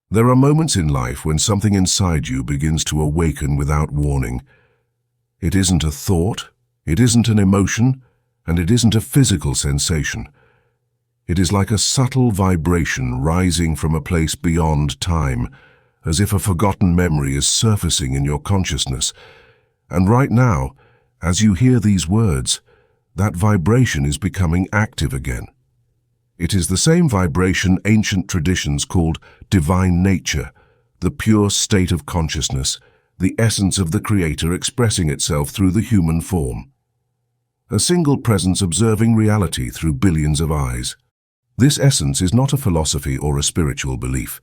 There are moments in life when something inside you begins to awaken without warning. It isn't a thought, it isn't an emotion, and it isn't a physical sensation. It is like a subtle vibration rising from a place beyond time, as if a forgotten memory is surfacing in your consciousness. And right now, as you hear these words, that vibration is becoming active again. It is the same vibration ancient traditions called divine nature, the pure state of consciousness, the essence of the Creator expressing itself through the human form. A single presence observing reality through billions of eyes. This essence is not a philosophy or a spiritual belief.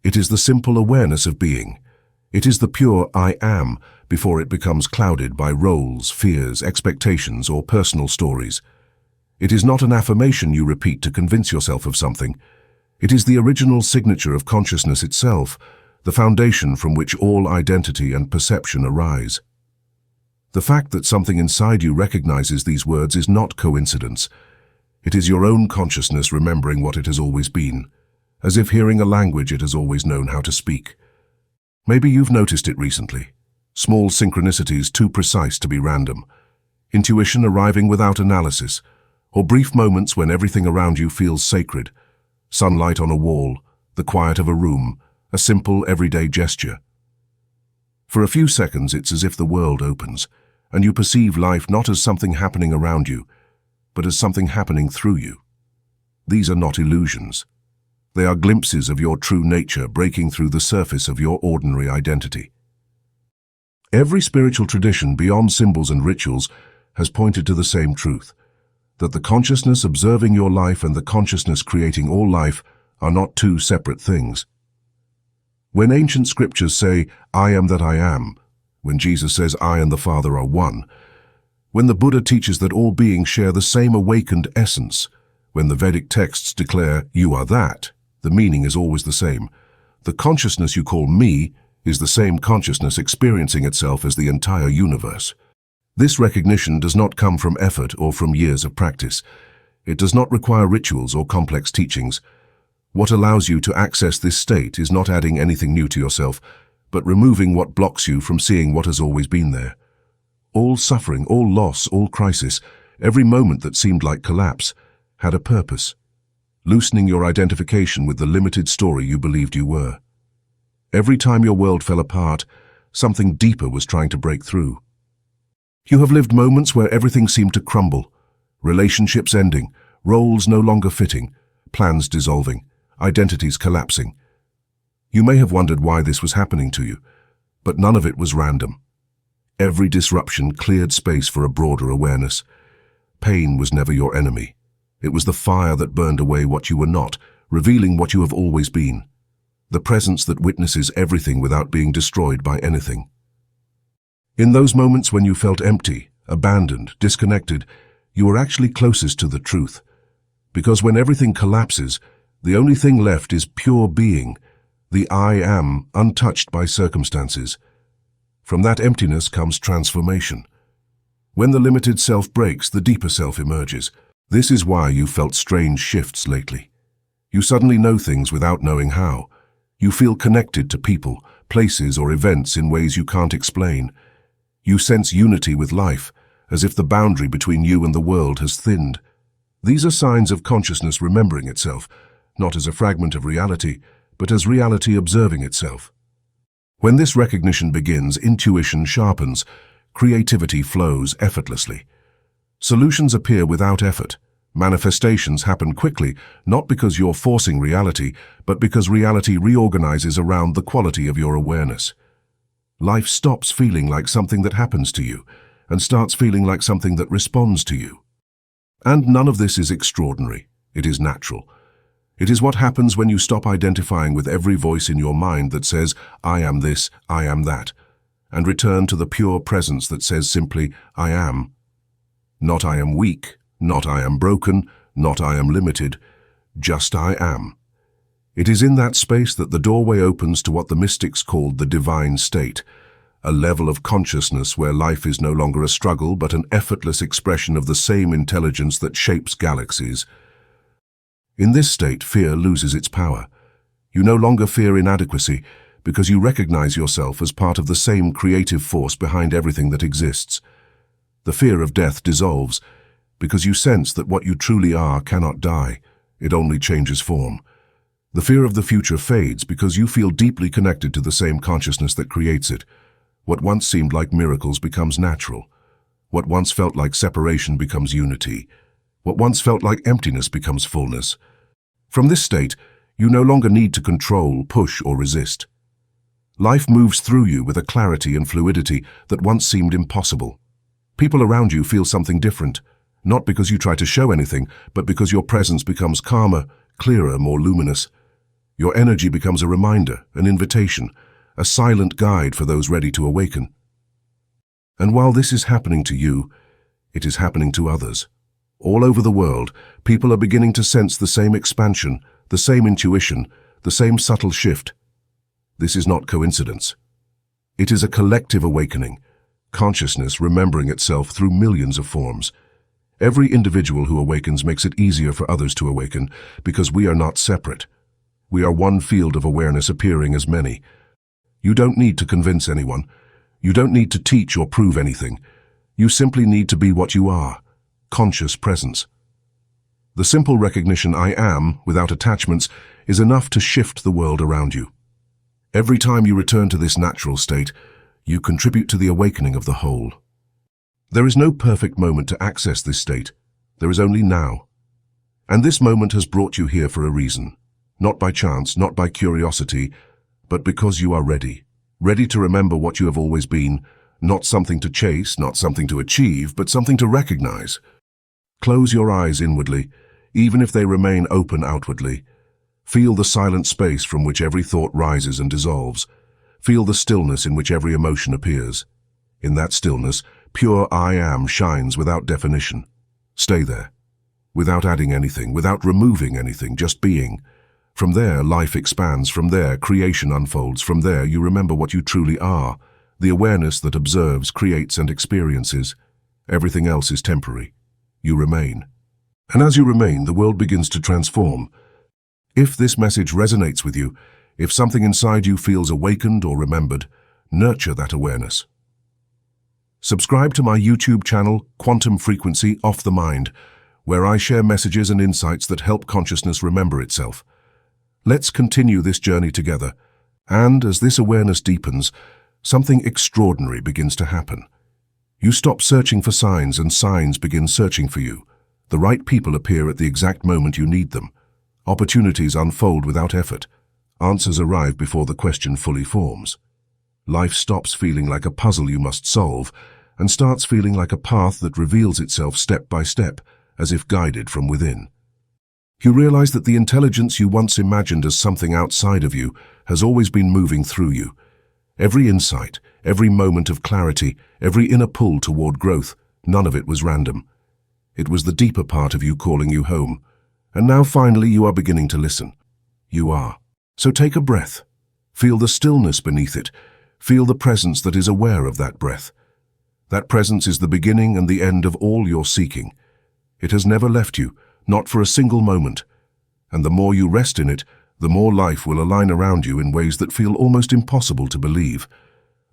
It is the simple awareness of being. It is the pure I am before it becomes clouded by roles, fears, expectations, or personal stories. It is not an affirmation you repeat to convince yourself of something. It is the original signature of consciousness itself, the foundation from which all identity and perception arise. The fact that something inside you recognizes these words is not coincidence. It is your own consciousness remembering what it has always been, as if hearing a language it has always known how to speak. Maybe you've noticed it recently. Small synchronicities too precise to be random. Intuition arriving without analysis, or brief moments when everything around you feels sacred. Sunlight on a wall, the quiet of a room, a simple everyday gesture. For a few seconds it's as if the world opens, and you perceive life not as something happening around you, but as something happening through you. These are not illusions. They are glimpses of your true nature breaking through the surface of your ordinary identity. Every spiritual tradition beyond symbols and rituals has pointed to the same truth, that the consciousness observing your life and the consciousness creating all life are not two separate things. When ancient scriptures say, "I am that I am," when Jesus says, "I and the Father are one," when the Buddha teaches that all beings share the same awakened essence, when the Vedic texts declare, "You are that," the meaning is always the same. The consciousness you call me is the same consciousness experiencing itself as the entire universe. This recognition does not come from effort or from years of practice. It does not require rituals or complex teachings. What allows you to access this state is not adding anything new to yourself, but removing what blocks you from seeing what has always been there. All suffering, all loss, all crisis, every moment that seemed like collapse, had a purpose, loosening your identification with the limited story you believed you were. Every time your world fell apart, something deeper was trying to break through. You have lived moments where everything seemed to crumble, relationships ending, roles no longer fitting, plans dissolving, identities collapsing. You may have wondered why this was happening to you, but none of it was random. Every disruption cleared space for a broader awareness. Pain was never your enemy. It was the fire that burned away what you were not, revealing what you have always been. The presence that witnesses everything without being destroyed by anything. In those moments when you felt empty, abandoned, disconnected, you were actually closest to the truth. Because when everything collapses, the only thing left is pure being, the I am, untouched by circumstances. From that emptiness comes transformation. When the limited self breaks, the deeper self emerges. This is why you felt strange shifts lately. You suddenly know things without knowing how. You feel connected to people, places, or events in ways you can't explain. You sense unity with life, as if the boundary between you and the world has thinned. These are signs of consciousness remembering itself, not as a fragment of reality, but as reality observing itself. When this recognition begins, intuition sharpens, creativity flows effortlessly. Solutions appear without effort. Manifestations happen quickly, not because you're forcing reality, but because reality reorganizes around the quality of your awareness. Life stops feeling like something that happens to you, and starts feeling like something that responds to you. And none of this is extraordinary. It is natural. It is what happens when you stop identifying with every voice in your mind that says, "I am this, I am that," and return to the pure presence that says simply, "I am." Not "I am weak," not "I am broken," not "I am limited," just "I am." It is in that space that the doorway opens to what the mystics called the divine state, a level of consciousness where life is no longer a struggle but an effortless expression of the same intelligence that shapes galaxies. In this state, fear loses its power. You no longer fear inadequacy because you recognize yourself as part of the same creative force behind everything that exists. The fear of death dissolves because you sense that what you truly are cannot die. It only changes form. The fear of the future fades because you feel deeply connected to the same consciousness that creates it. What once seemed like miracles becomes natural. What once felt like separation becomes unity. What once felt like emptiness becomes fullness. From this state, you no longer need to control, push, or resist. Life moves through you with a clarity and fluidity that once seemed impossible. People around you feel something different, not because you try to show anything, but because your presence becomes calmer, clearer, more luminous. Your energy becomes a reminder, an invitation, a silent guide for those ready to awaken. And while this is happening to you, it is happening to others. All over the world, people are beginning to sense the same expansion, the same intuition, the same subtle shift. This is not coincidence. It is a collective awakening, consciousness remembering itself through millions of forms. Every individual who awakens makes it easier for others to awaken because we are not separate. We are one field of awareness appearing as many. You don't need to convince anyone. You don't need to teach or prove anything. You simply need to be what you are, conscious presence. The simple recognition I am, without attachments, is enough to shift the world around you. Every time you return to this natural state, you contribute to the awakening of the whole. There is no perfect moment to access this state. There is only now. And this moment has brought you here for a reason. Not by chance, not by curiosity, but because you are ready. Ready to remember what you have always been, not something to chase, not something to achieve, but something to recognize. Close your eyes inwardly, even if they remain open outwardly. Feel the silent space from which every thought rises and dissolves. Feel the stillness in which every emotion appears. In that stillness, pure I am shines without definition. Stay there, without adding anything, without removing anything, just being. From there, life expands. From there, creation unfolds. From there, you remember what you truly are, the awareness that observes, creates, and experiences. Everything else is temporary. You remain. And as you remain, the world begins to transform. If this message resonates with you, if something inside you feels awakened or remembered, nurture that awareness. Subscribe to my YouTube channel, Quantum Frequency Off the Mind, where I share messages and insights that help consciousness remember itself. Let's continue this journey together, and as this awareness deepens, something extraordinary begins to happen. You stop searching for signs, and signs begin searching for you. The right people appear at the exact moment you need them. Opportunities unfold without effort. Answers arrive before the question fully forms. Life stops feeling like a puzzle you must solve, and starts feeling like a path that reveals itself step by step, as if guided from within. You realize that the intelligence you once imagined as something outside of you has always been moving through you. Every insight, every moment of clarity, every inner pull toward growth, none of it was random. It was the deeper part of you calling you home. And now finally you are beginning to listen. You are. So take a breath. Feel the stillness beneath it. Feel the presence that is aware of that breath. That presence is the beginning and the end of all your seeking. It has never left you, not for a single moment. And the more you rest in it, the more life will align around you in ways that feel almost impossible to believe,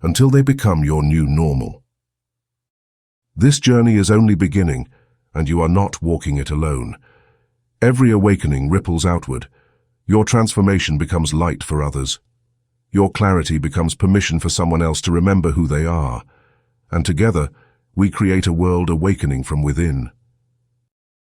until they become your new normal. This journey is only beginning, and you are not walking it alone. Every awakening ripples outward. Your transformation becomes light for others. Your clarity becomes permission for someone else to remember who they are. And together, we create a world awakening from within.